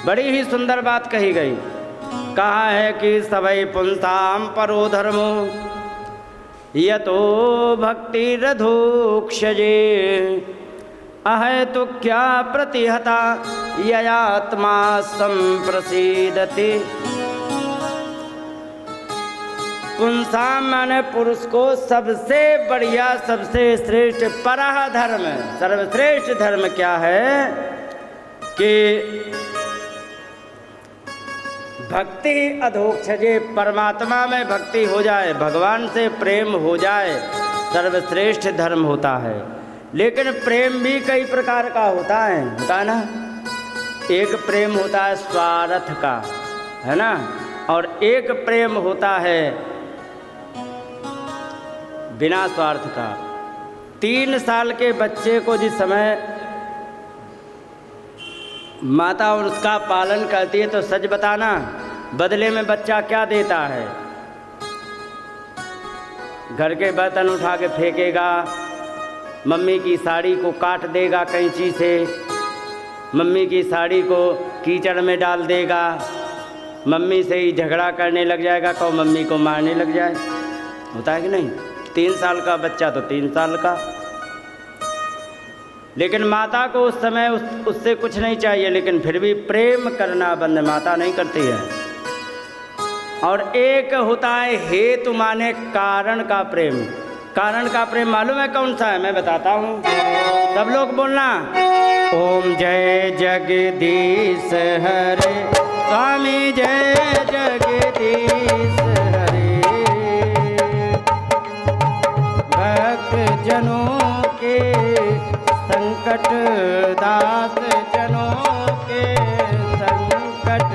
बड़ी ही सुंदर बात कही गई। कहा है कि सवै पुंसाम परो धर्मो यतो भक्ति रधोक्षजे अहेतु क्या प्रतिहता ययात्मा संप्रसीदति। पुंसाम माने पुरुष को सबसे बढ़िया सबसे श्रेष्ठ परह धर्म, सर्वश्रेष्ठ धर्म क्या है कि भक्ति अधोक्षजे, परमात्मा में भक्ति हो जाए, भगवान से प्रेम हो जाए, सर्वश्रेष्ठ धर्म होता है। लेकिन प्रेम भी कई प्रकार का होता है ना। एक प्रेम होता है स्वार्थ का, है ना, और एक प्रेम होता है बिना स्वार्थ का। 3 साल के बच्चे को जिस समय माता उसका पालन करती है तो सच बताना, बदले में बच्चा क्या देता है? घर के बर्तन उठा के फेंकेगा, मम्मी की साड़ी को काट देगा कैंची से, मम्मी की साड़ी को कीचड़ में डाल देगा, मम्मी से ही झगड़ा करने लग जाएगा, कहो मम्मी को मारने लग जाए। होता है कि नहीं? 3 साल का बच्चा तो 3 साल का। लेकिन माता को उस समय उससे कुछ नहीं चाहिए, लेकिन फिर भी प्रेम करना बंद माता नहीं करती है। और एक होता है हेतु माने कारण का प्रेम। कारण का प्रेम मालूम है कौन सा है? मैं बताता हूँ, सब लोग बोलना। ओम जय जगदीश हरे स्वामी जय जगदीश हरे, भक्त जनों के संकट दास जनों के संकट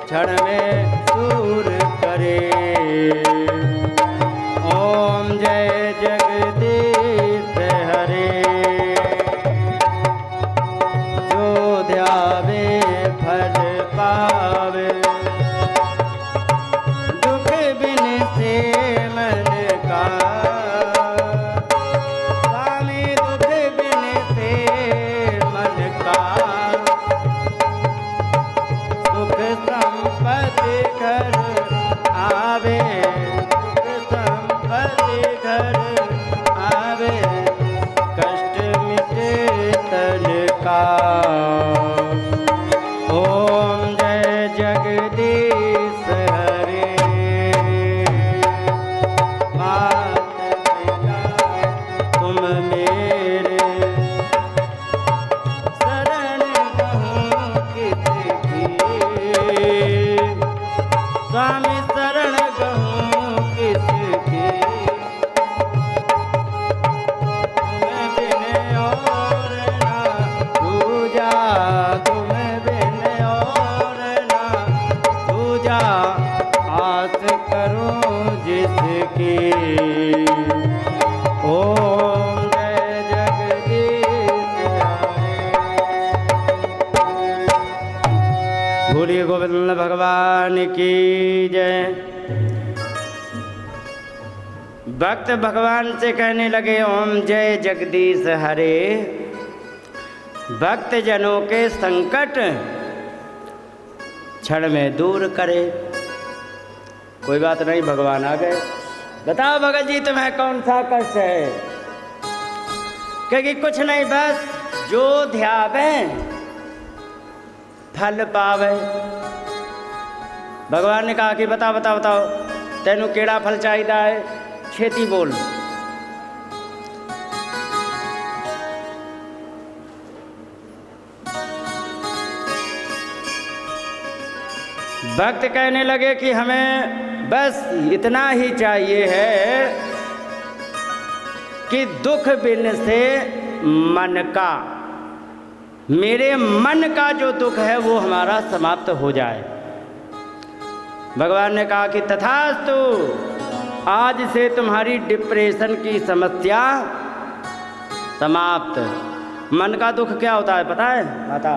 क्षण में दूर करे। ओम जय जगदीश हरे, जो ध्यावे फल पावे, दुख बिन से मन का, स्वामी दुख बिन से मन का, सुख संपत्ति घर आवे, सुख संपत्ति घर आवे, कष्ट मिटे तन का। ओम जय जगदीश हरे, मात पिता तुम मेरे, शरण कहूँ किसकी, स्वामी शरण कहूँ किसकी, तुम्हें बिन और ना दूजा, तुम्हें बिन और ना दूजा, आस करूं जिसकी। ओम जय जगदीश हरे। बोलिए गोविंद भगवान की जय। भक्त भगवान से कहने लगे ओम जय जगदीश हरे, भक्त जनों के संकट क्षण में दूर करे। कोई बात नहीं, भगवान आ गए। बताओ भगत जी तुम्हें कौन सा कष्ट है? क्योंकि कुछ नहीं, बस जो ध्यावे फल पावे। भगवान ने कहा कि बताओ बताओ बताओ तेनू केड़ा फल चाहिए है, छेती बोल। भक्त कहने लगे कि हमें बस इतना ही चाहिए है कि दुख बिन से मन का, मेरे मन का जो दुख है वो हमारा समाप्त हो जाए। भगवान ने कहा कि तथास्तु, आज से तुम्हारी डिप्रेशन की समस्या समाप्त। मन का दुख क्या होता है पता है माता?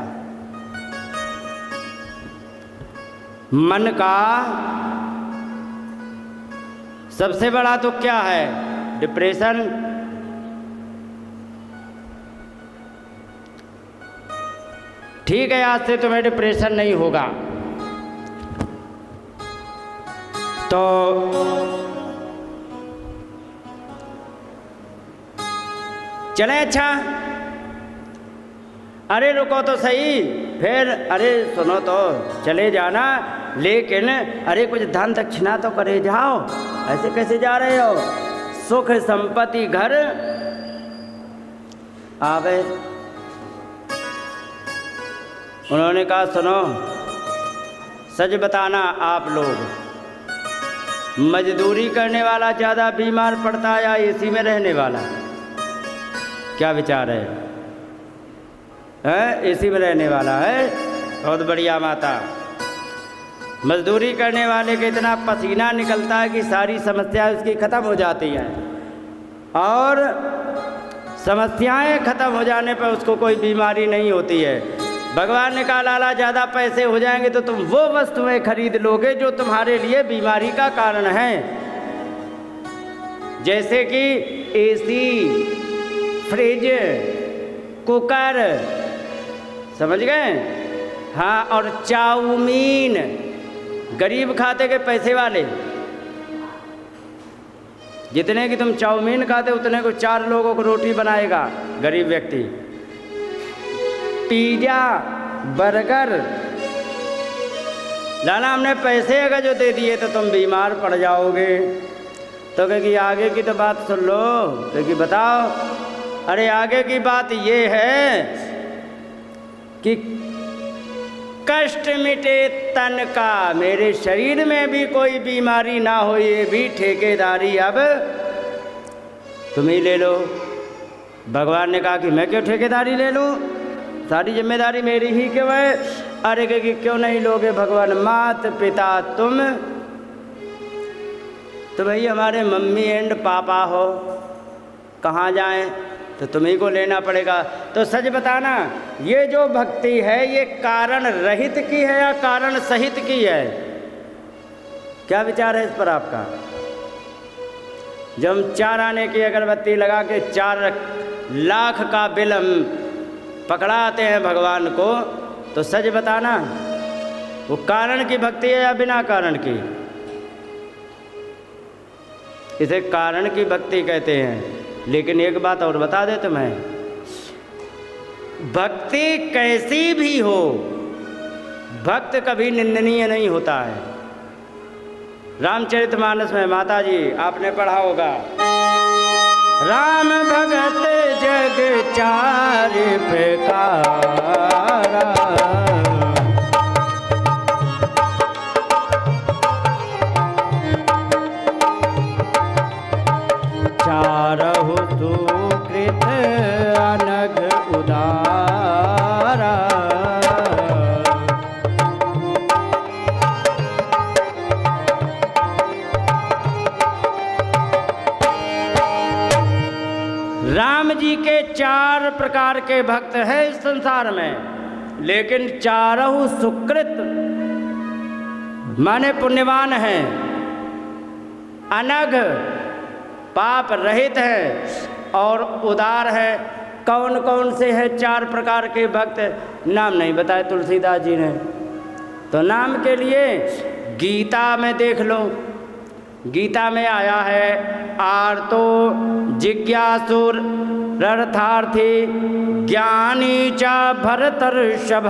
मन का सबसे बड़ा दुख क्या है? डिप्रेशन। ठीक है, आज से तुम्हें डिप्रेशन नहीं होगा। तो चले, अच्छा अरे रुको तो सही, फिर अरे सुनो तो चले जाना, लेकिन अरे कुछ धन दक्षिणा तो करे जाओ, ऐसे कैसे जा रहे हो? सुख संपत्ति घर आवे। उन्होंने कहा सुनो, सच बताना, आप लोग मजदूरी करने वाला ज़्यादा बीमार पड़ता है या एसी में रहने वाला? क्या विचार है? एसी में रहने वाला है। बहुत बढ़िया माता। मजदूरी करने वाले के इतना पसीना निकलता है कि सारी समस्याएं उसकी ख़त्म हो जाती हैं, और समस्याएं ख़त्म हो जाने पर उसको कोई बीमारी नहीं होती है। भगवान ने कहा लाला ज़्यादा पैसे हो जाएंगे तो तुम वो वस्तुएं खरीद लोगे जो तुम्हारे लिए बीमारी का कारण है, जैसे कि एसी, फ्रिज, कुकर, समझ गए? हाँ, और चाउमीन। गरीब खाते के पैसे वाले? जितने की तुम चाउमीन खाते उतने को 4 लोगों को रोटी बनाएगा गरीब व्यक्ति। पिज़्ज़ा, बर्गर, लाला हमने पैसे अगर जो दे दिए तो तुम बीमार पड़ जाओगे। तो कहेगी आगे की तो बात सुन लो। कहेगी बताओ। अरे आगे की बात ये है कि कष्ट मिटे तन का, मेरे शरीर में भी कोई बीमारी ना हो, ये भी ठेकेदारी अब तुम ही ले लो। भगवान ने कहा कि मैं क्यों ठेकेदारी ले लूँ, सारी जिम्मेदारी मेरी ही क्यों है? अरे कि क्यों नहीं लोगे भगवान? मात पिता तुम तो भाई हमारे मम्मी एंड पापा हो, कहाँ जाएं? तो तुम्ही को लेना पड़ेगा। तो सच बताना, ये जो भक्ति है ये कारण रहित की है या कारण सहित की है? क्या विचार है इस पर आपका? जब हम 4 आने की अगरबत्ती लगा के 4 लाख का बिल हम पकड़ाते हैं भगवान को, तो सच बताना वो कारण की भक्ति है या बिना कारण की? इसे कारण की भक्ति कहते हैं। लेकिन एक बात और बता दे तुम्हें, भक्ति कैसी भी हो, भक्त कभी निंदनीय नहीं होता है। रामचरितमानस में माता जी आपने पढ़ा होगा, राम भगत जग चार प्रकारा, चारहु सुकृत अनघ उदारा। राम जी के 4 प्रकार के भक्त हैं इस संसार में, लेकिन चारहु सुकृत माने पुण्यवान हैं, अनघ पाप रहित है और उदार है। कौन कौन से है 4 प्रकार के भक्त? नाम नहीं बताए तुलसीदास जी ने, तो नाम के लिए गीता में देख लो। गीता में आया है, आर्तो जिज्ञासुर रर्थार्थी ज्ञानी च भरतर्षभ।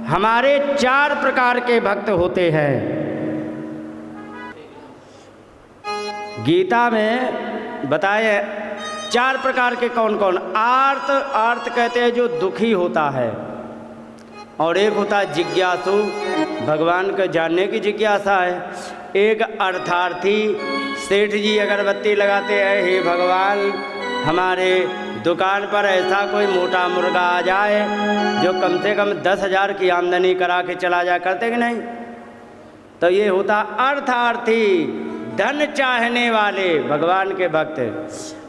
हमारे 4 प्रकार के भक्त होते हैं। गीता में बताए 4 प्रकार के कौन कौन? आर्त, आर्त कहते हैं जो दुखी होता है, और एक होता है जिज्ञासु, भगवान को जानने की जिज्ञासा है। एक अर्थार्थी, सेठ जी अगरबत्ती लगाते हैं, हे भगवान हमारे दुकान पर ऐसा कोई मोटा मुर्गा आ जाए जो कम से कम 10,000 की आमदनी करा के चला जाए, करते कि नहीं? तो ये होता अर्थार्थी, धन चाहने वाले भगवान के भक्त।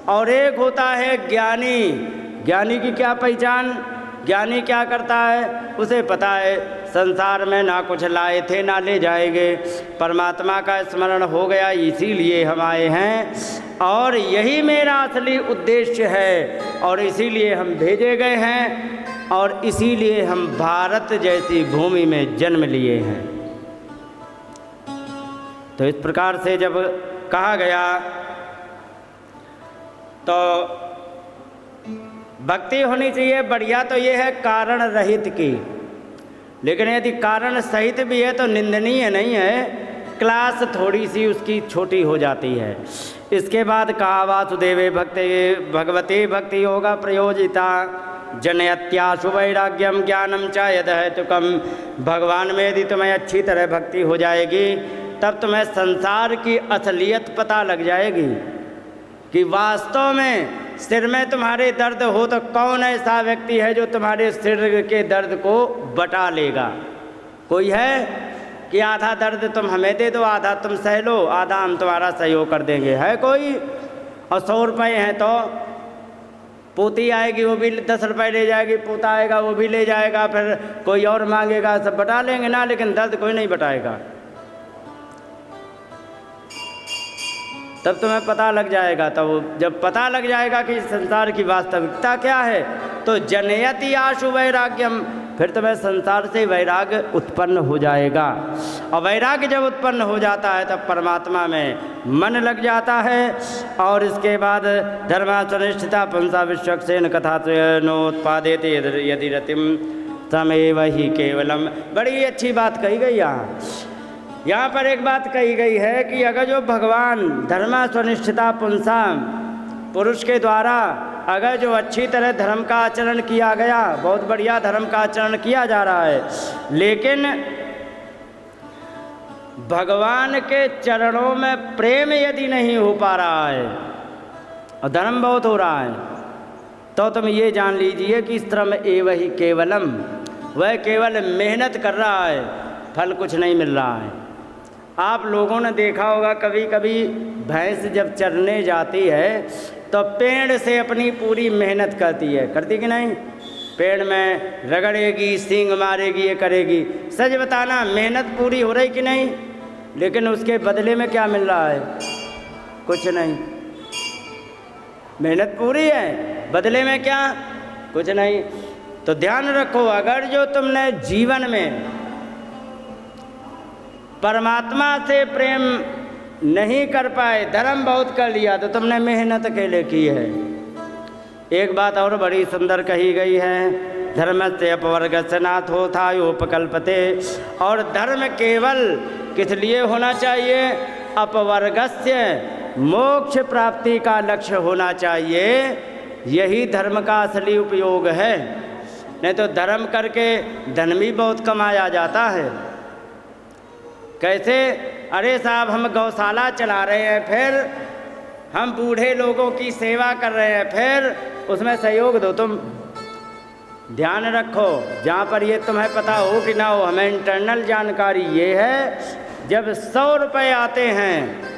और एक होता है ज्ञानी। ज्ञानी की क्या पहचान? ज्ञानी क्या करता है? उसे पता है संसार में ना कुछ लाए थे ना ले जाएंगे, परमात्मा का स्मरण हो गया, इसीलिए हम आए हैं, और यही मेरा असली उद्देश्य है, और इसीलिए हम भेजे गए हैं। और इसीलिए हम भारत जैसी भूमि में जन्म लिए हैं। तो इस प्रकार से जब कहा गया तो भक्ति होनी चाहिए। बढ़िया तो ये है कारण रहित की, लेकिन यदि कारण सहित भी है तो निंदनीय नहीं है, क्लास थोड़ी सी उसकी छोटी हो जाती है। इसके बाद कहा वासुदेवे भगवते भक्ति योगा प्रयोजिता जनयत्याशु वैराग्यम ज्ञानम च यद हेतुकम। भगवान में यदि तुम्हें अच्छी तरह भक्ति हो जाएगी तब तुम्हें संसार की असलियत पता लग जाएगी कि वास्तव में सिर में तुम्हारे दर्द हो तो कौन ऐसा व्यक्ति है जो तुम्हारे सिर के दर्द को बटा लेगा। कोई है कि आधा दर्द तुम हमें दे दो, आधा तुम सह लो, आधा हम तुम्हारा सहयोग कर देंगे? है कोई? और 100 रुपये हैं तो पोती आएगी वो भी 10 रुपये ले जाएगी, पोता आएगा वो भी ले जाएगा, फिर कोई और मांगेगा, सब बटा लेंगे ना, लेकिन दर्द कोई नहीं बटाएगा। तब तुम्हें पता लग जाएगा। तब जब पता लग जाएगा कि संसार की वास्तविकता क्या है तो जनयति आशु वैराग्यम, फिर तुम्हें संसार से वैराग्य उत्पन्न हो जाएगा। और वैराग्य जब उत्पन्न हो जाता है तब परमात्मा में मन लग जाता है। और इसके बाद धर्माचनिष्ठिता पुंसा विश्वक्सेन कथा नोत्पादेते यदि रतिम तमेव ही केवलम। बड़ी अच्छी बात कही गई यहाँ पर एक बात कही गई है कि अगर जो भगवान धर्मा स्वनिष्ठिता पुंसा, पुरुष के द्वारा अगर जो अच्छी तरह धर्म का आचरण किया गया, बहुत बढ़िया धर्म का आचरण किया जा रहा है, लेकिन भगवान के चरणों में प्रेम यदि नहीं हो पा रहा है और धर्म बहुत हो रहा है, तो तुम ये जान लीजिए कि श्रम एव ही केवलम, वह केवल मेहनत कर रहा है, फल कुछ नहीं मिल रहा है। आप लोगों ने देखा होगा कभी कभी भैंस जब चरने जाती है तो पेड़ से अपनी पूरी मेहनत करती है, करती कि नहीं? पेड़ में रगड़ेगी, सींग मारेगी, ये करेगी। सच बताना, मेहनत पूरी हो रही कि नहीं? लेकिन उसके बदले में क्या मिल रहा है? कुछ नहीं। मेहनत पूरी है, बदले में क्या? कुछ नहीं। तो ध्यान रखो, अगर जो तुमने जीवन में परमात्मा से प्रेम नहीं कर पाए, धर्म बहुत कर लिया, तो तुमने मेहनत अकेले की है। एक बात और बड़ी सुंदर कही गई है, धर्म से अपवर्गस्य नाथोथायोपकल्पते। और धर्म केवल किस लिए होना चाहिए? अपवर्गस्य, मोक्ष प्राप्ति का लक्ष्य होना चाहिए। यही धर्म का असली उपयोग है। नहीं तो धर्म करके धन भी बहुत कमाया जाता है। कैसे? अरे साहब, हम गौशाला चला रहे हैं, फिर हम बूढ़े लोगों की सेवा कर रहे हैं, फिर उसमें सहयोग दो तुम। ध्यान रखो, जहाँ पर ये तुम्हें पता हो कि ना हो, हमें इंटरनल जानकारी ये है, जब 100 रुपये आते हैं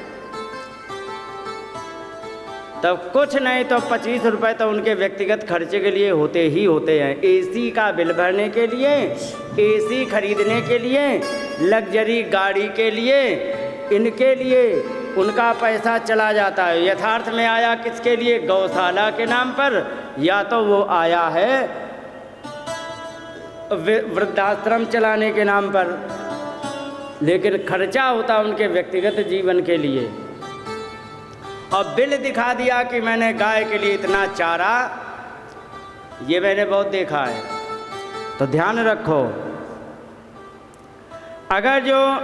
तब कुछ नहीं तो 25 रुपये तो उनके व्यक्तिगत खर्चे के लिए होते ही होते हैं। एसी का बिल भरने के लिए, एसी खरीदने के लिए, लग्जरी गाड़ी के लिए, इनके लिए उनका पैसा चला जाता है। यथार्थ में आया किसके लिए? गौशाला के नाम पर, या तो वो आया है वृद्धाश्रम चलाने के नाम पर, लेकिन खर्चा होता उनके व्यक्तिगत जीवन के लिए। और बिल दिखा दिया कि मैंने गाय के लिए इतना चारा, ये मैंने बहुत देखा है। तो ध्यान रखो, अगर जो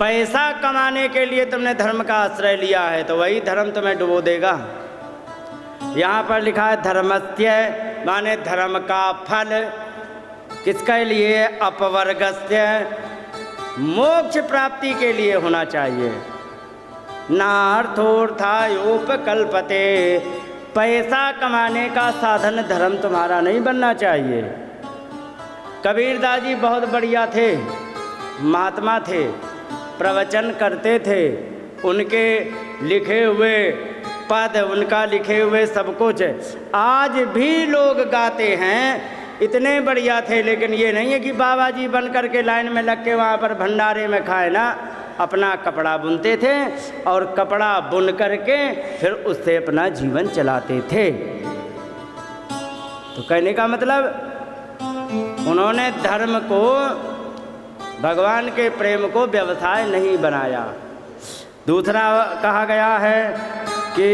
पैसा कमाने के लिए तुमने धर्म का आश्रय लिया है तो वही धर्म तुम्हें डुबो देगा। यहाँ पर लिखा है धर्मस्य, माने धर्म का फल किसके लिए? अपवर्गस्य, मोक्ष प्राप्ति के लिए होना चाहिए। नार्थोर्थायोपकल्पते, पैसा कमाने का साधन धर्म तुम्हारा नहीं बनना चाहिए। कबीरदास जी बहुत बढ़िया थे, महात्मा थे, प्रवचन करते थे, उनके लिखे हुए पद, उनका लिखे हुए सब कुछ आज भी लोग गाते हैं, इतने बढ़िया थे। लेकिन ये नहीं है कि बाबा जी बन करके लाइन में लग के वहाँ पर भंडारे में खाए ना। अपना कपड़ा बुनते थे और कपड़ा बुन करके फिर उससे अपना जीवन चलाते थे। तो कहने का मतलब उन्होंने धर्म को, भगवान के प्रेम को व्यवसाय नहीं बनाया। दूसरा कहा गया है कि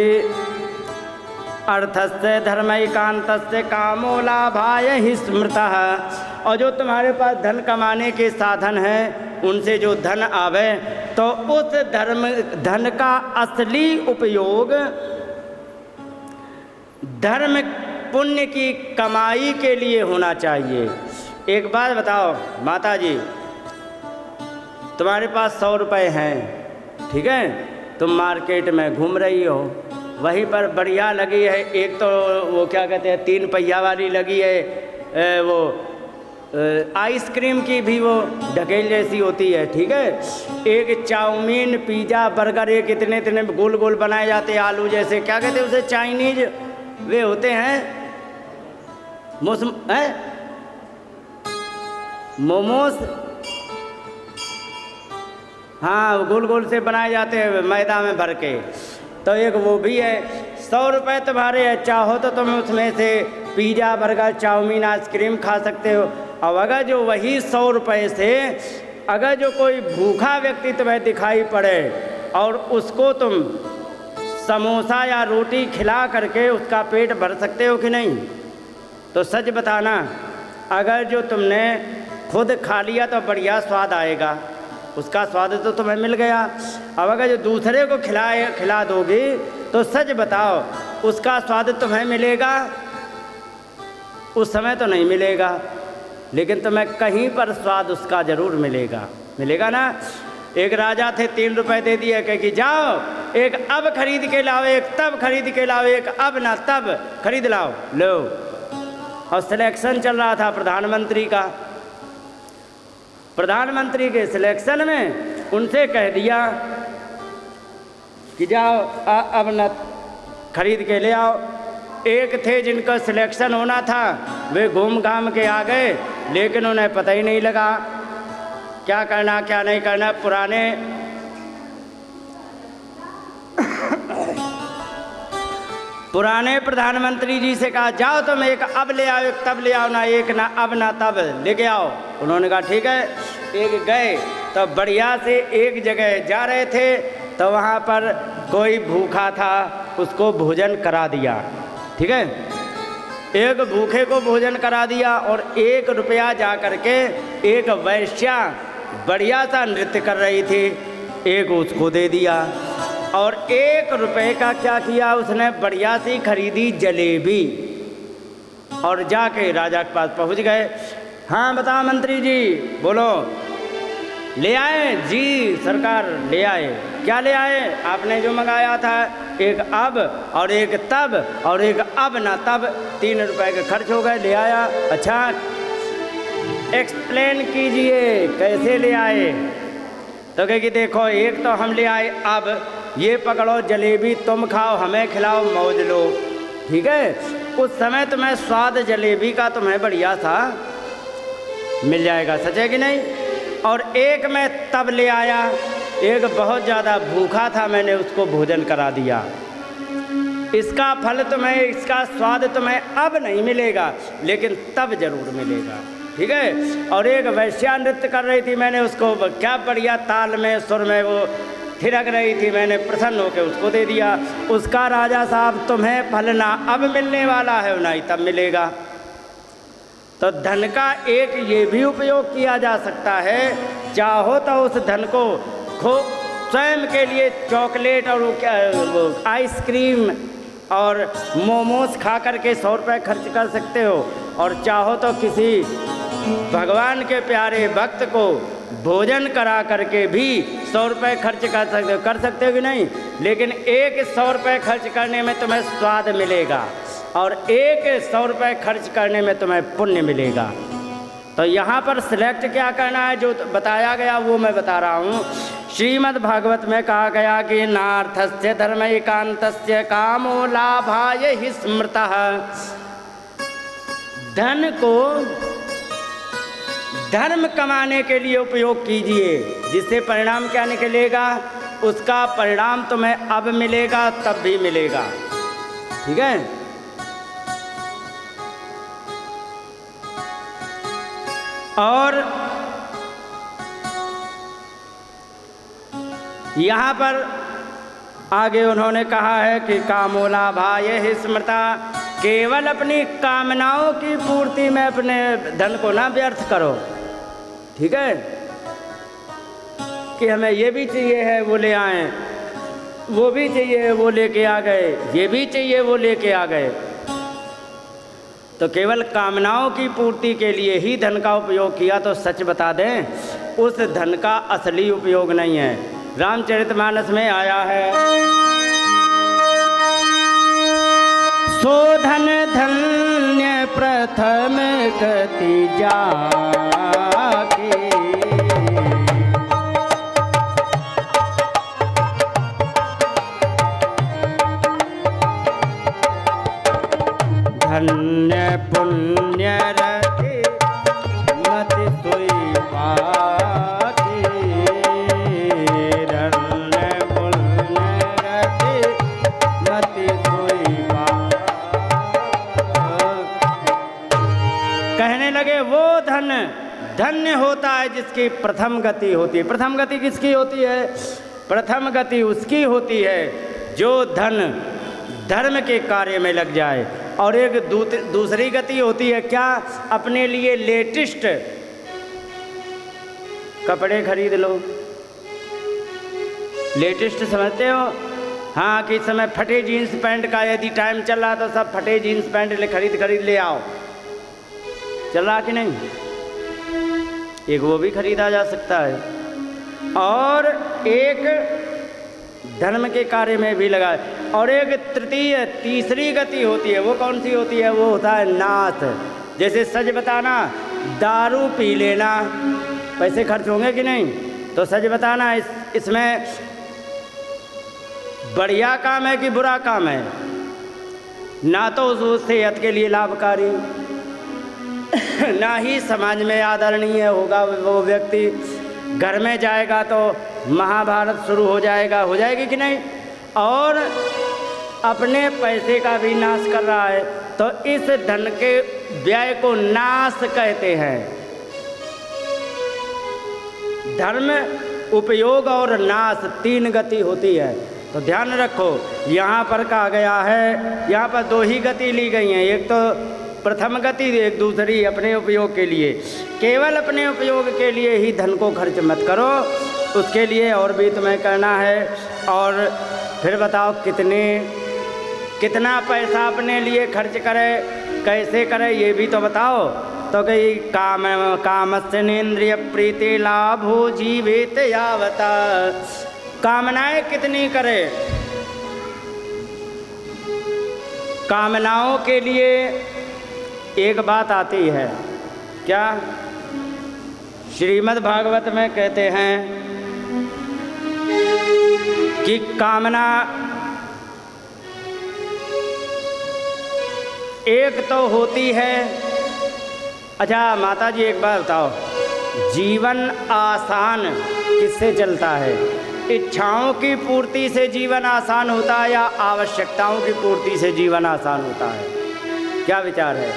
अर्थस्य धर्मैकान्तस्य कामो लाभाय हि स्मृतः। और जो तुम्हारे पास धन कमाने के साधन हैं उनसे जो धन आवे तो उस धन का असली उपयोग धर्म पुण्य की कमाई के लिए होना चाहिए। एक बात बताओ माता जी, तुम्हारे पास 100 रुपये हैं, ठीक है, तुम मार्केट में घूम रही हो, वहीं पर बढ़िया लगी है एक तो वो क्या कहते हैं 3 पहिया वाली लगी है, वो आइसक्रीम की भी वो ढकेल जैसी होती है, ठीक है, एक चाउमीन पिज़्ज़ा बर्गर एक इतने इतने गोल गोल बनाए जाते हैं आलू जैसे, क्या कहते हैं उसे, चाइनीज वे होते हैं, मौसम है मोमोस, हाँ गोल गोल से बनाए जाते हैं मैदा में भर के। तो एक वो भी है। 100 रुपये तुम्हारे है, चाहो तो तुम उसमें से पिज़्ज़ा बर्गर चाउमीन आइसक्रीम खा सकते हो। अब अगर जो वही 100 रुपये से अगर जो कोई भूखा व्यक्ति तुम्हें दिखाई पड़े और उसको तुम समोसा या रोटी खिला करके उसका पेट भर सकते हो कि नहीं? तो सच बताना, अगर जो तुमने खुद खा लिया तो बढ़िया स्वाद आएगा, उसका स्वाद तो तुम्हें मिल गया। अब अगर जो दूसरे को खिला दोगी तो सच बताओ उसका स्वाद तुम्हें मिलेगा? उस समय तो नहीं मिलेगा, लेकिन तुम्हें कहीं पर स्वाद उसका ज़रूर मिलेगा, मिलेगा ना। एक राजा थे, 3 रुपए दे दिए, कह कि जाओ एक अब खरीद के लाओ, एक तब खरीद के लाओ, एक अब ना तब खरीद लाओ, लो। और सिलेक्शन चल रहा था प्रधानमंत्री का, प्रधानमंत्री के सिलेक्शन में उनसे कह दिया कि जाओ अब न खरीद के ले आओ। एक थे जिनका सिलेक्शन होना था, वे घूम घाम के आ गए, लेकिन उन्हें पता ही नहीं लगा क्या करना क्या नहीं करना। पुराने प्रधानमंत्री जी से कहा जाओ तुम एक अब ले आओ, एक तब ले आओ, ना एक ना अब ना तब लेके आओ। उन्होंने कहा ठीक है। एक गए तो बढ़िया से एक जगह जा रहे थे तो वहाँ पर कोई भूखा था, उसको भोजन करा दिया, ठीक है, एक भूखे को भोजन करा दिया। और 1 रुपया जा करके एक वैश्या बढ़िया सा नृत्य कर रही थी, एक उसको दे दिया। और 1 रुपये का क्या किया उसने, बढ़िया सी खरीदी जलेबी और जाके राजा के पास पहुंच गए। हाँ बताओ मंत्री जी, बोलो। ले आए जी सरकार, ले आए। क्या ले आए? आपने जो मंगाया था, एक अब और एक तब और एक अब ना तब, 3 रुपए के खर्च हो गए, ले आया। अच्छा एक्सप्लेन कीजिए कैसे ले आए? तो कहे कि देखो एक तो हम ले आए अब, ये पकड़ो जलेबी, तुम खाओ हमें खिलाओ मौज लो, ठीक है। उस समय तुम्हें स्वाद जलेबी का तुम्हें बढ़िया सा मिल जाएगा, सच है कि नहीं। और एक मैं तब ले आया, एक बहुत ज़्यादा भूखा था, मैंने उसको भोजन करा दिया। इसका फल तुम्हें, इसका स्वाद तुम्हें अब नहीं मिलेगा, लेकिन तब जरूर मिलेगा, ठीक है। और एक वैश्या नृत्य कर रही थी, मैंने उसको क्या बढ़िया ताल में सुर में वो थिरक रही थी, मैंने प्रसन्न होकर उसको दे दिया। उसका राजा साहब तुम्हें फल ना अब मिलने वाला है, ना ही तब मिलेगा। तो धन का एक ये भी उपयोग किया जा सकता है, चाहो तो उस धन को स्वयं के लिए चॉकलेट और वो आइसक्रीम और मोमोज खा करके 100 रुपये खर्च कर सकते हो, और चाहो तो किसी भगवान के प्यारे भक्त को भोजन करा करके भी 100 रुपये खर्च कर सकते हो कि नहीं। लेकिन एक 100 रुपये खर्च करने में तुम्हें स्वाद मिलेगा और एक 100 रुपये खर्च करने में तुम्हें पुण्य मिलेगा। तो यहाँ पर सिलेक्ट क्या करना है, जो बताया गया वो मैं बता रहा हूँ। श्रीमद् भागवत में कहा गया कि नार्थस्य धर्मैकान्तस्य कामो लाभाय हि स्मृतः। धन को धर्म कमाने के लिए उपयोग कीजिए, जिससे परिणाम क्या निकलेगा, उसका परिणाम तुम्हें अब मिलेगा तब भी मिलेगा। ठीक है। और यहाँ पर आगे उन्होंने कहा है कि कामोला भाय स्मृता, केवल अपनी कामनाओं की पूर्ति में अपने धन को ना व्यर्थ करो। ठीक है, कि हमें ये भी चाहिए है वो ले आए, वो भी चाहिए वो लेके आ गए, ये भी चाहिए वो लेके आ गए। तो केवल कामनाओं की पूर्ति के लिए ही धन का उपयोग किया तो सच बता दें, उस धन का असली उपयोग नहीं है। रामचरितमानस में आया है, सो धन धन्य प्रथम गति जाके, धन्य पुण्य रति मति सोई पाके, धन्य पुण्य रति मति सोई पाके। कहने लगे वो धन धन्य होता है जिसकी प्रथम गति होती है। प्रथम गति किसकी होती है? प्रथम गति उसकी होती है जो धन धर्म के कार्य में लग जाए। और एक दूसरी गति होती है क्या? अपने लिए लेटेस्ट कपड़े खरीद लो। लेटेस्ट समझते हो? हाँ, कि इस समय फटे जीन्स पैंट का यदि टाइम चल रहा तो सब फटे जीन्स पैंट खरीद ले आओ। चल रहा कि नहीं? एक वो भी खरीदा जा सकता है। और एक धर्म के कार्य में भी लगा। और एक तृतीय तीसरी गति होती है, वो कौन सी होती है? वो होता है नाथ। जैसे सच बताना, दारू पी लेना, पैसे खर्च होंगे कि नहीं? तो सच बताना, इसमें बढ़िया काम है कि बुरा काम है? ना तो उस सेहत के लिए लाभकारी, ना ही समाज में आदरणीय होगा वो व्यक्ति। घर में जाएगा तो महाभारत शुरू हो जाएगा, हो जाएगी कि नहीं? और अपने पैसे का भी नाश कर रहा है। तो इस धन के व्यय को नाश कहते हैं। धर्म, उपयोग और नाश, तीन गति होती है। तो ध्यान रखो, यहाँ पर कहा गया है, यहाँ पर दो ही गति ली गई हैं। एक तो प्रथम गति, एक दूसरी अपने उपयोग के लिए। केवल अपने उपयोग के लिए ही धन को खर्च मत करो, उसके लिए और भी तुम्हें करना है। और फिर बताओ कितना पैसा अपने लिए खर्च करे, कैसे करे, ये भी तो बताओ। तो कहीं कामस्तेन्द्रिय प्रीति लाभो जीवित यावता, कामनाएं कितनी करे? कामनाओं के लिए एक बात आती है, क्या? श्रीमद् भागवत में कहते हैं कि कामना एक तो होती है। अच्छा माता जी एक बात बताओ, जीवन आसान किससे चलता है? इच्छाओं की पूर्ति से जीवन आसान होता है या आवश्यकताओं की पूर्ति से जीवन आसान होता है? क्या विचार है?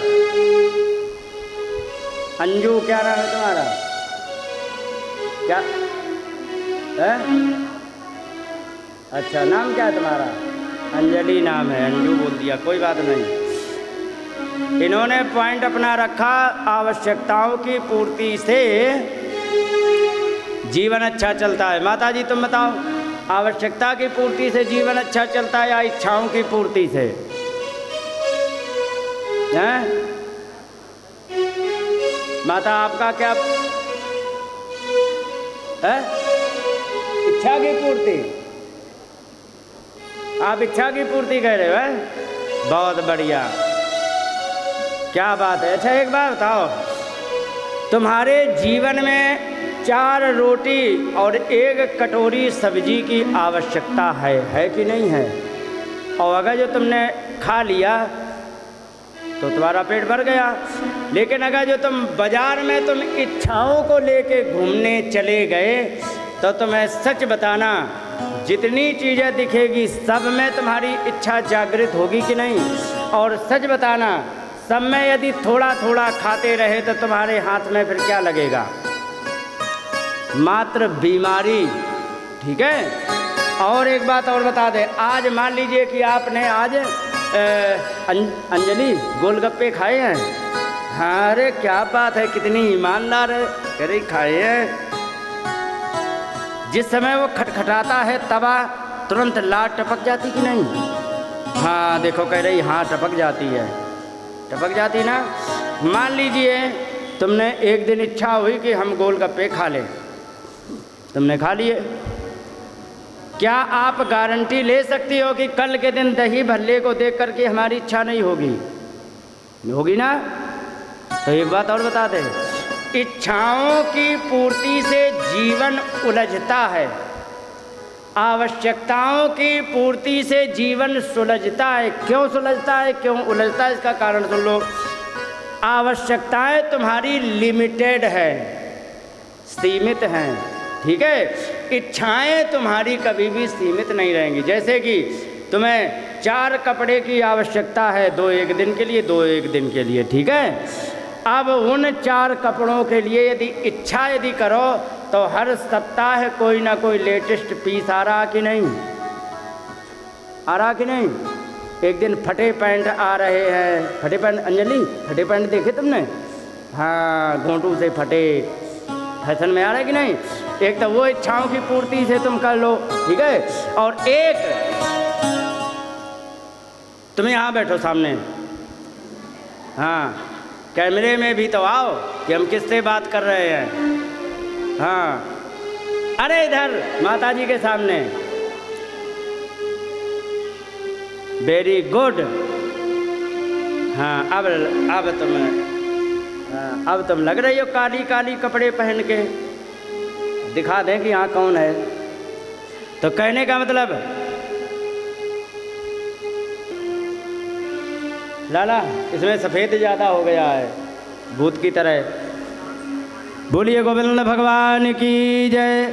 अंजू, क्या नाम है तुम्हारा? क्या है? अच्छा, नाम क्या है तुम्हारा? अंजलि नाम है, अंजू बोल दिया, कोई बात नहीं। इन्होंने पॉइंट अपना रखा, आवश्यकताओं की पूर्ति से जीवन अच्छा चलता है। माता जी तुम बताओ, आवश्यकता की पूर्ति से जीवन अच्छा चलता है या इच्छाओं की पूर्ति से? हैं? माता आपका क्या है? इच्छा की पूर्ति? आप इच्छा की पूर्ति कह रहे हो? है बहुत बढ़िया, क्या बात है। अच्छा एक बात बताओ, तुम्हारे जीवन में 4 रोटी और 1 कटोरी सब्जी की आवश्यकता है कि नहीं है? और अगर जो तुमने खा लिया तो तुम्हारा पेट भर गया। लेकिन अगर जो तुम बाजार में तुम इच्छाओं को लेके घूमने चले गए तो तुम्हें सच बताना, जितनी चीज़ें दिखेगी सब में तुम्हारी इच्छा जागृत होगी कि नहीं। और सच बताना, सब में यदि थोड़ा थोड़ा खाते रहे तो तुम्हारे हाथ में फिर क्या लगेगा? मात्र बीमारी। ठीक है। और एक बात और बता दे, आज मान लीजिए कि आपने आज अंजलि गोलगप्पे खाए हैं। हाँ, अरे क्या बात है, कितनी ईमानदार है, कह रही खाए हैं। जिस समय वो खटखटाता है तवा, तुरंत लाट टपक जाती कि नहीं? हाँ देखो, कह रही हाँ टपक जाती है, टपक जाती ना। मान लीजिए तुमने एक दिन इच्छा हुई कि हम गोलगप्पे खा लें, तुमने खा लिए। क्या आप गारंटी ले सकती हो कि कल के दिन दही भल्ले को देख करके हमारी इच्छा नहीं होगी? होगी ना। तो एक बात और बता दें, इच्छाओं की पूर्ति से जीवन उलझता है, आवश्यकताओं की पूर्ति से जीवन सुलझता है। क्यों सुलझता है, क्यों उलझता है, इसका कारण सुन लो। आवश्यकताएं तुम्हारी लिमिटेड है, सीमित हैं। ठीक है। इच्छाएं तुम्हारी कभी भी सीमित नहीं रहेंगी। जैसे कि तुम्हें 4 कपड़े की आवश्यकता है, 2 एक दिन के लिए, 2 एक दिन के लिए। ठीक है। अब उन 4 कपड़ों के लिए यदि इच्छा यदि करो तो हर सप्ताह कोई ना कोई लेटेस्ट पीस आ रहा कि नहीं? आ रहा कि नहीं? एक दिन फटे पैंट आ रहे हैं, फटे पैंट, अंजलि फटे पैंट देखे तुमने? हाँ, घोंटू से फटे, फैशन में आ रहा है कि नहीं? एक तो वो इच्छाओं की पूर्ति से तुम कर लो। ठीक है। और एक तुम यहाँ बैठो सामने, हाँ, कैमरे में भी तो आओ कि हम किससे बात कर रहे हैं। हाँ, अरे इधर माता जी के सामने। Very good. हाँ, अब तुम लग रही हो काली काली कपड़े पहन के, दिखा दें कि यहाँ कौन है। तो कहने का मतलब, लाला इसमें सफ़ेद ज़्यादा हो गया है, भूत की तरह। बोलिए गोविंद भगवान की जय।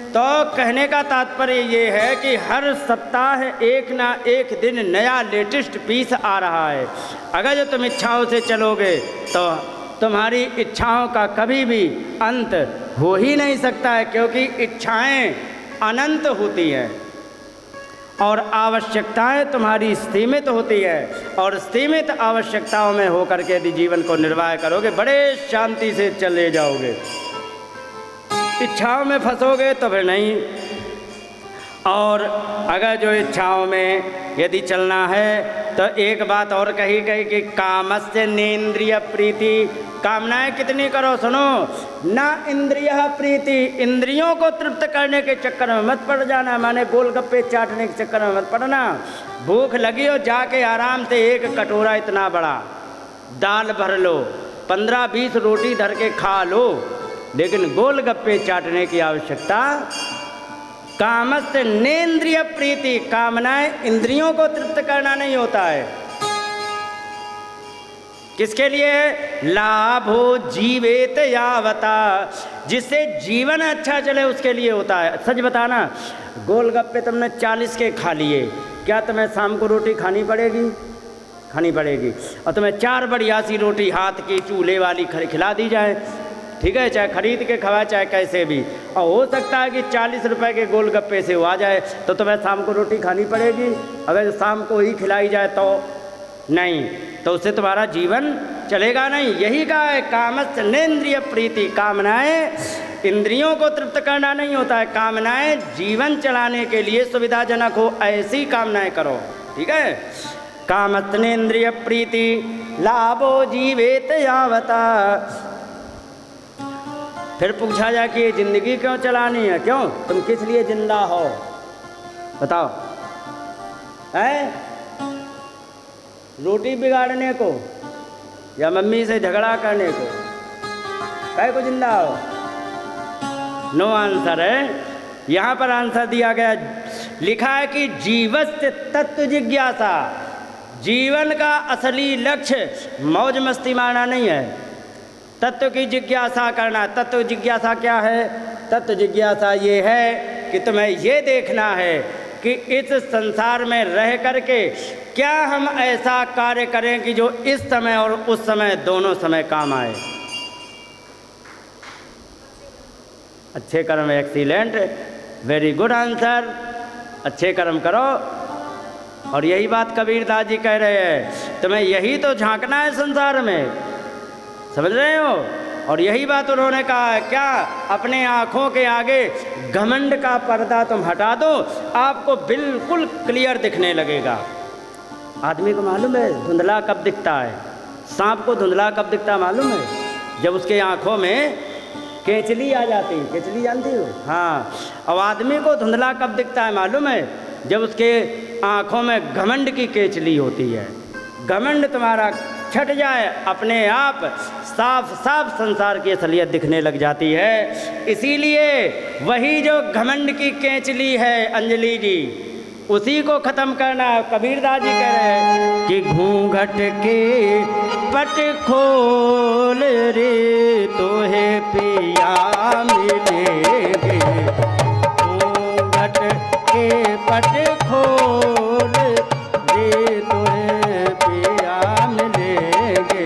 तो कहने का तात्पर्य ये है कि हर सप्ताह एक ना एक दिन नया लेटेस्ट पीस आ रहा है। अगर जो तुम इच्छाओं से चलोगे तो तुम्हारी इच्छाओं का कभी भी अंत हो ही नहीं सकता है, क्योंकि इच्छाएं अनंत होती हैं और आवश्यकताएं तुम्हारी सीमित होती है। और सीमित आवश्यकताओं में होकर के यदि जीवन को निर्वाह करोगे, बड़े शांति से चले जाओगे। इच्छाओं में फंसोगे तो फिर नहीं। और अगर जो इच्छाओं में यदि चलना है तो एक बात और कही गई कि कामस्य नेन्द्रिय प्रीति। कामनाएं कितनी करो, सुनो ना, इंद्रिय प्रीति, इंद्रियों को तृप्त करने के चक्कर में मत पड़ जाना, माने गोलगप्पे चाटने के चक्कर में मत पड़ना। भूख लगी हो, जाके आराम से एक कटोरा इतना बड़ा दाल भर लो, 15-20 रोटी धर के खा लो, लेकिन गोलगप्पे चाटने की आवश्यकता। कामस्य नेन्द्रिय प्रीति, कामनाएं इंद्रियों को तृप्त करना नहीं होता है। किसके लिए? लाभो जीवेत यावता, जिससे जीवन अच्छा चले उसके लिए होता है। सच बताना, गोलगप्पे तुमने 40 के खा लिए, क्या तुम्हें शाम को रोटी खानी पड़ेगी? खानी पड़ेगी। और तुम्हें 4 बढ़िया सी रोटी हाथ की चूल्हे वाली खिला दी जाए, ठीक है, चाहे खरीद के खवाए चाहे कैसे भी, और हो सकता है कि 40 रुपए के गोलगप्पे से वो आ जाए, तो तुम्हें शाम को रोटी खानी पड़ेगी। अगर शाम को ही खिलाई जाए तो नहीं, तो उससे तुम्हारा जीवन चलेगा नहीं। यही कहा है कामस्य नेन्द्रिय प्रीति, कामनाएं इंद्रियों को तृप्त करना नहीं होता है, कामनाएं जीवन चलाने के लिए सुविधाजनक हो ऐसी कामनाएं करो। ठीक है। कामस्य नेन्द्रिय प्रीति लाभो जीवेत यावता। फिर पूछा जाए कि ये जिंदगी क्यों चलानी है, क्यों, तुम किस लिए जिंदा हो, बताओ। है रोटी बिगाड़ने को या मम्मी से झगड़ा करने को? काय को जिंदा हो? नो आंसर है। यहाँ पर आंसर दिया गया, लिखा है कि जीवस्य तत्व जिज्ञासा, जीवन का असली लक्ष्य मौज मस्ती मारना नहीं है, तत्व की जिज्ञासा करना। तत्व जिज्ञासा क्या है? तत्व जिज्ञासा ये है कि तुम्हें ये देखना है कि इस संसार में रह करके क्या हम ऐसा कार्य करें कि जो इस समय और उस समय दोनों समय काम आए। अच्छे कर्म, एक्सीलेंट, वेरी गुड आंसर। अच्छे कर्म करो। और यही बात कबीरदास जी कह रहे हैं, तुम्हें यही तो झांकना है संसार में, समझ रहे हो? और यही बात उन्होंने कहा है, क्या अपने आँखों के आगे घमंड का पर्दा तुम हटा दो, आपको बिल्कुल क्लियर दिखने लगेगा। आदमी को मालूम है धुंधला कब दिखता है? सांप को धुंधला कब दिखता है मालूम है? जब उसके आँखों में केचली आ जाती है। केचली जानती हो? हाँ। और आदमी को धुंधला कब दिखता है मालूम है? जब उसके आँखों में घमंड की केचली होती है। घमंड तुम्हारा छट जाए, अपने आप साफ साफ संसार की असलियत दिखने लग जाती है। इसीलिए वही जो घमंड की केचली है अंजलि जी, उसी को ख़त्म करना है। कबीरदास जी कह रहे हैं कि घूंघट के पट खोल रे तोहे पिया मिलेंगे। घूंघट के पट खोल रे तोहे पिया मिलेंगे।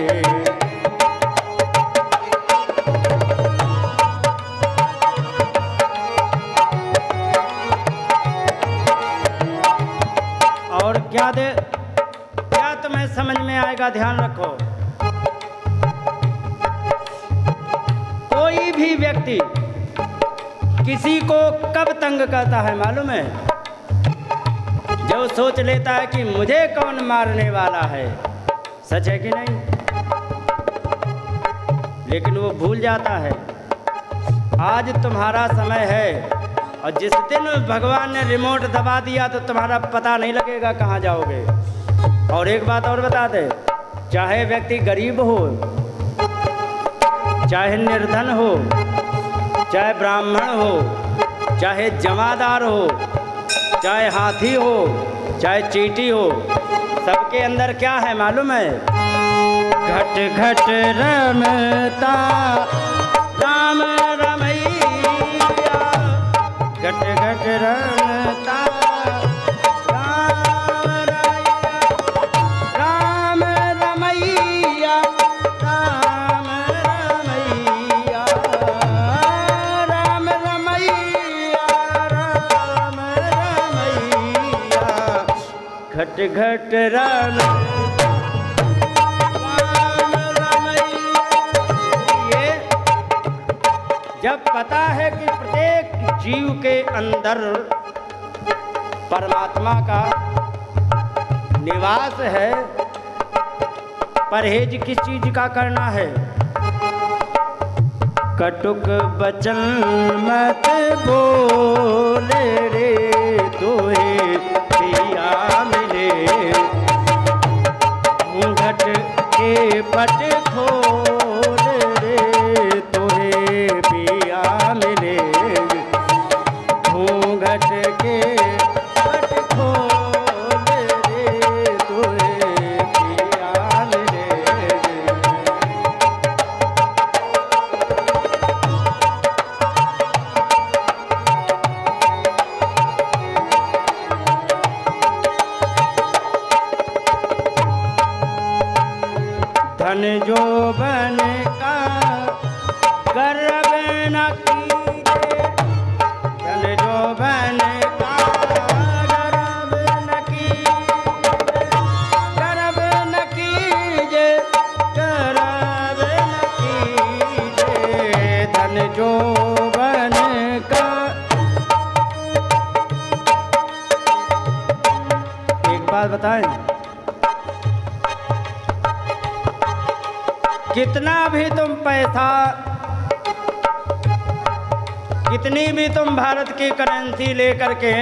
और क्या तुम्हें समझ में आएगा? ध्यान रखो, कोई भी व्यक्ति किसी को कब तंग करता है मालूम है? जो सोच लेता है कि मुझे कौन मारने वाला है। सच है कि नहीं? लेकिन वो भूल जाता है आज तुम्हारा समय है, और जिस दिन भगवान ने रिमोट दबा दिया तो तुम्हारा पता नहीं लगेगा कहाँ जाओगे। और एक बात और बता दे, चाहे व्यक्ति गरीब हो, चाहे निर्धन हो, चाहे ब्राह्मण हो, चाहे जमादार हो, चाहे हाथी हो, चाहे चींटी हो, सबके अंदर क्या है मालूम है? घट घट रमता राम रमैया। घट घट रमता राम रमैया। राम रमैया, राम रमैया, राम रमैया। घट घट राम जब पता है कि प्रत्येक जीव के अंदर परमात्मा का निवास है, परहेज किस चीज का करना है? कटुक बचन मत बोले रे तोहे पिया मिले। घट के पट खोल रे तोहे पिया मिले। घूंघट के पट खोल रे तोहे पिया मिले। धन जो बन का गर्व न कीजे। धन जो बन का गर्व न कीजे। गर्व न कीजे, गर्व न कीजे। धन जो बन का। एक बात बताएं, कितना भी तुम पैसा, कितनी भी तुम भारत की करेंसी लेकर के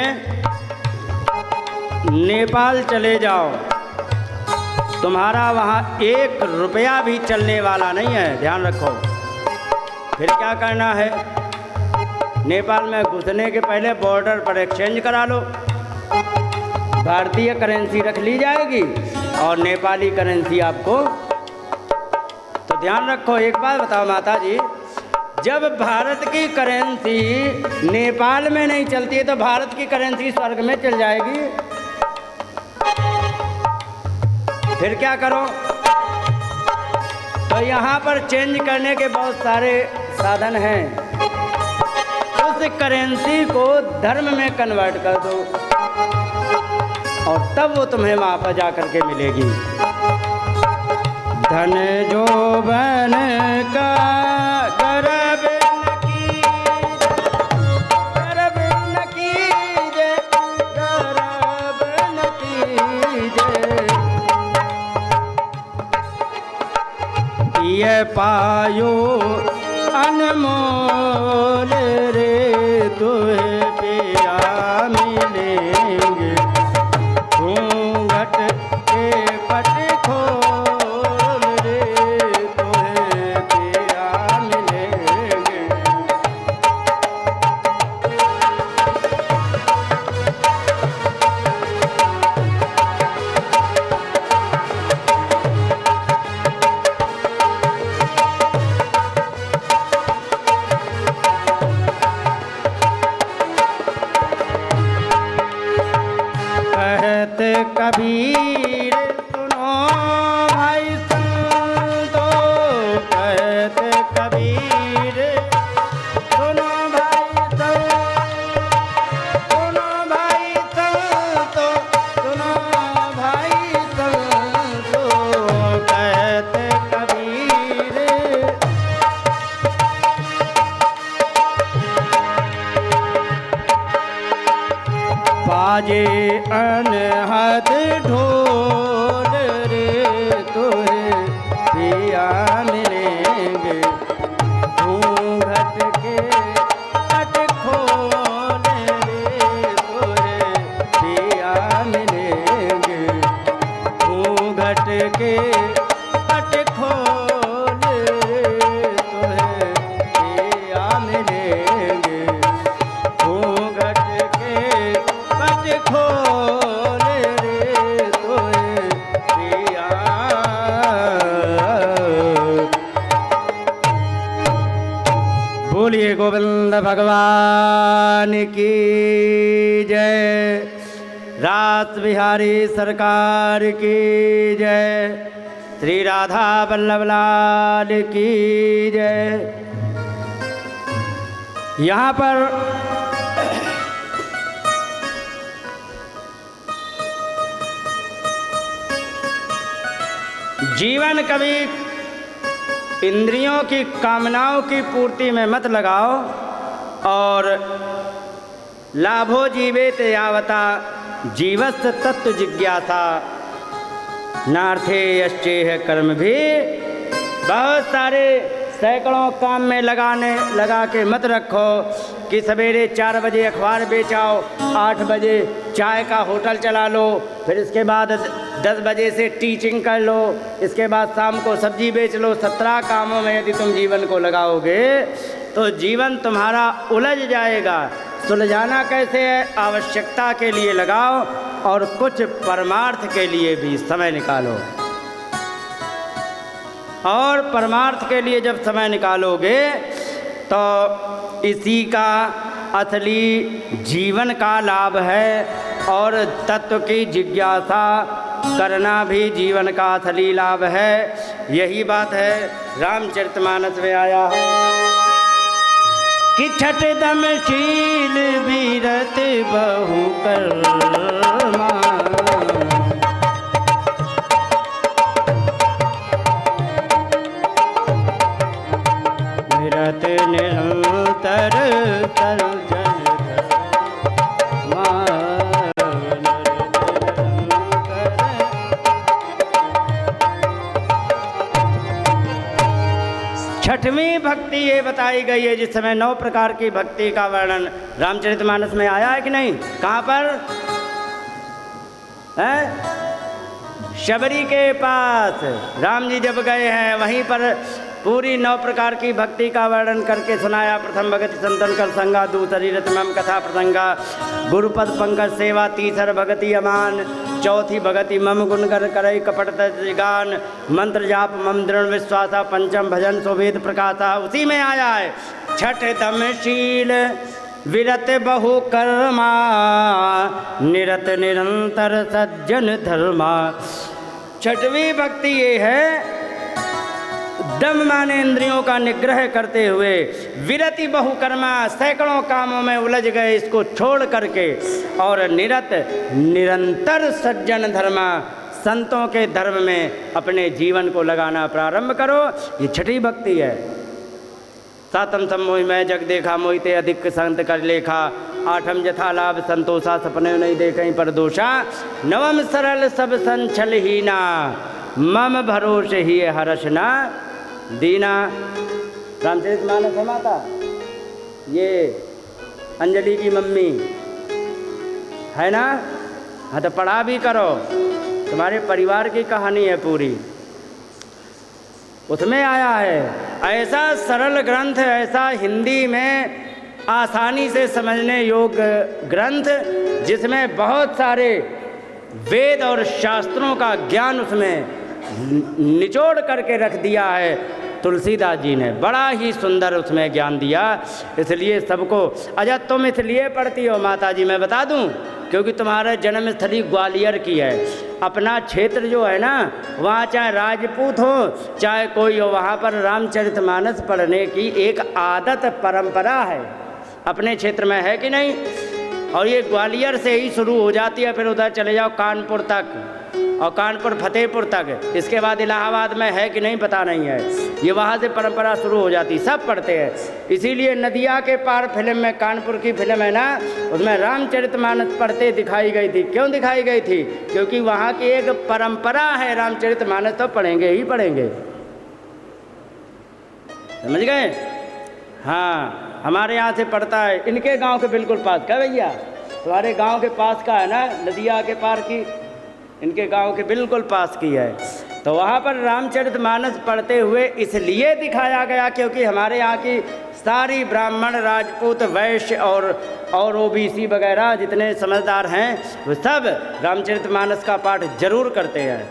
नेपाल चले जाओ, तुम्हारा वहाँ 1 रुपया भी चलने वाला नहीं है। ध्यान रखो। फिर क्या करना है? नेपाल में घुसने के पहले बॉर्डर पर एक्सचेंज करा लो, भारतीय करेंसी रख ली जाएगी और नेपाली करेंसी आपको। तो ध्यान रखो, एक बात बताओ माता जी, जब भारत की करेंसी नेपाल में नहीं चलती है तो भारत की करेंसी स्वर्ग में चल जाएगी, फिर क्या करो? तो यहाँ पर चेंज करने के बहुत सारे साधन हैं। उस करेंसी को धर्म में कन्वर्ट कर दो और तब वो तुम्हें वहाँ पर जा कर के मिलेगी। धन जो बन का गर्व न कीजे, गर्व न कीजे, ये पायो अनमोल रे तुहे पिया मिलेंगे, घूंघट के पट खोल रे तुहे पिया मिलेंगे। कबीर सुनो भाई संतो, कहते कबीर सुनो भाई संतो, सुनो भाई संतो, सुनो भाई संतो, कहते कबीर। बाजे अनहद ढोल रे तुहे पिया मिलेंगे, घूंघट के पट खोल रे तुहे पिया मिलेंगे, घूंघट के पट खोल रे तुहे पिया मिलेंगे, घूंघट के पट खोल रे तुहे पिया। बोलिए गोविंद भगवान की जय, रास बिहारी सरकार की जय, श्री राधा वल्लभ लाल की जय। यहाँ पर जीवन कभी इंद्रियों की कामनाओं की पूर्ति में मत लगाओ और लाभो जीवेत यावता जीवस्त तत्व जिज्ञासा नार्थे यश्चेह कर्म भी। बहुत सारे सैकड़ों काम में लगा के मत रखो कि सवेरे 4 बजे अखबार बेचाओ, 8 बजे चाय का होटल चला लो, फिर इसके बाद 10 बजे से टीचिंग कर लो, इसके बाद शाम को सब्जी बेच लो। 17 कामों में यदि तुम जीवन को लगाओगे तो जीवन तुम्हारा उलझ जाएगा। सुलझाना कैसे है? आवश्यकता के लिए लगाओ और कुछ परमार्थ के लिए भी समय निकालो। और परमार्थ के लिए जब समय निकालोगे तो इसी का असली जीवन का लाभ है और तत्व की जिज्ञासा करना भी जीवन का असली लाभ है। यही बात है रामचरितमानस में आया है कि छठ दमशील वीरत बहु कर्मा, विरत निरंतर सर्जन छठवीं भक्ति ये बताई गई है जिस समय 9 प्रकार की भक्ति का वर्णन रामचरितमानस में आया है कि नहीं? कहाँ पर है? शबरी के पास राम जी जब गए हैं वहीं पर पूरी 9 प्रकार की भक्ति का वर्णन करके सुनाया। प्रथम भगति संतन कर संगा, दूसरी रतमम कथा प्रसंगा, गुरुपद पंकज सेवा, तीसर भगति अमान, चौथी भगति मम गुण कर करई कपट गान, मंत्र जाप मम दृढ़ विश्वासा, पंचम भजन सुवेद प्रकाशा। उसी में आया है छठ दमशील विरत बहु कर्मा, निरत निरंतर सज्जन धर्मा। छठवीं भक्ति ये है दम माने इंद्रियों का निग्रह करते हुए, विरति बहुकर्मा सैकड़ों कामों में उलझ गए इसको छोड़ करके, और निरंतर सज्जन धर्मा संतों के धर्म में अपने जीवन को लगाना प्रारंभ करो। ये छठी भक्ति है। सातम सम्मोहि मैं जग देखा, मोहिते अधिक संत कर लेखा, आठम जथा लाभ संतोषा, सपने नहीं देखें पर दोषा, नवम सरल सब संचल हीना, मम भरोसे ही हर्षना दीना। रामचरितमानस है माता, ये अंजलि की मम्मी है ना। हाँ तो पढ़ा भी करो, तुम्हारे परिवार की कहानी है पूरी, उसमें आया है। ऐसा सरल ग्रंथ, ऐसा हिंदी में आसानी से समझने योग्य ग्रंथ, जिसमें बहुत सारे वेद और शास्त्रों का ज्ञान उसमें निचोड़ करके रख दिया है तुलसीदास जी ने। बड़ा ही सुंदर उसमें ज्ञान दिया। इसलिए सबको, अच्छा तुम इसलिए पढ़ती हो माता जी, मैं बता दूं, क्योंकि तुम्हारा जन्मस्थली ग्वालियर की है। अपना क्षेत्र जो है ना, वहाँ चाहे राजपूत हो चाहे कोई हो, वहाँ पर रामचरितमानस पढ़ने की एक आदत परंपरा है। अपने क्षेत्र में है कि नहीं? और ये ग्वालियर से ही शुरू हो जाती है, फिर उधर चले जाओ कानपुर तक, और कानपुर फतेहपुर तक, इसके बाद इलाहाबाद में है कि नहीं पता नहीं है। ये वहाँ से परंपरा शुरू हो जाती, सब पढ़ते हैं। इसीलिए नदिया के पार फिल्म में, कानपुर की फिल्म है ना, उसमें रामचरितमानस पढ़ते दिखाई गई थी। क्यों दिखाई गई थी? क्योंकि वहाँ की एक परंपरा है, रामचरितमानस तो पढ़ेंगे ही पढ़ेंगे। समझ गए? हाँ, हमारे यहाँ से पढ़ता है, इनके गांव के बिल्कुल पास का भैया, तुम्हारे गांव के पास का है ना, नदिया के पार की, इनके गांव के बिल्कुल पास की है। तो वहाँ पर रामचरितमानस पढ़ते हुए इसलिए दिखाया गया क्योंकि हमारे यहाँ की सारी ब्राह्मण, राजपूत, वैश्य और ओबीसी वगैरह जितने समझदार हैं वो सब रामचरितमानस का पाठ जरूर करते हैं।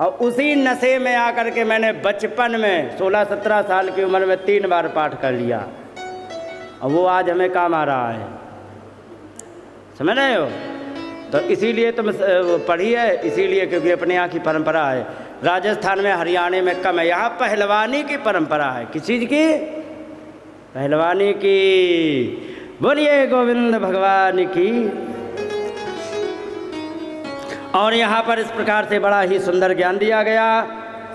और उसी नशे में आकर के मैंने बचपन में 16-17 साल की उम्र में 3 बार पाठ कर लिया, और वो आज हमें काम आ रहा है। समझ रहे हो? तो इसीलिए तुम पढ़ी है, इसीलिए क्योंकि अपने यहाँ की परंपरा है। राजस्थान में, हरियाणा में कम है। यहाँ पहलवानी की परंपरा है। किस चीज़ की? पहलवानी की। बोलिए गोविंद भगवान की। और यहाँ पर इस प्रकार से बड़ा ही सुंदर ज्ञान दिया गया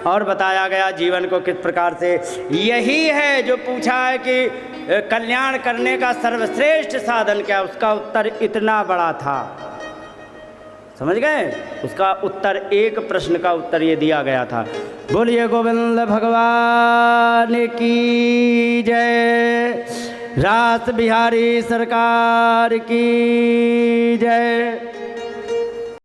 और बताया गया जीवन को किस प्रकार से। यही है जो पूछा है कि कल्याण करने का सर्वश्रेष्ठ साधन क्या? उसका उत्तर इतना बड़ा था, समझ गए? उसका उत्तर, एक प्रश्न का उत्तर ये दिया गया था। बोलिए गोविंद भगवान की जय, रास बिहारी सरकार की जय।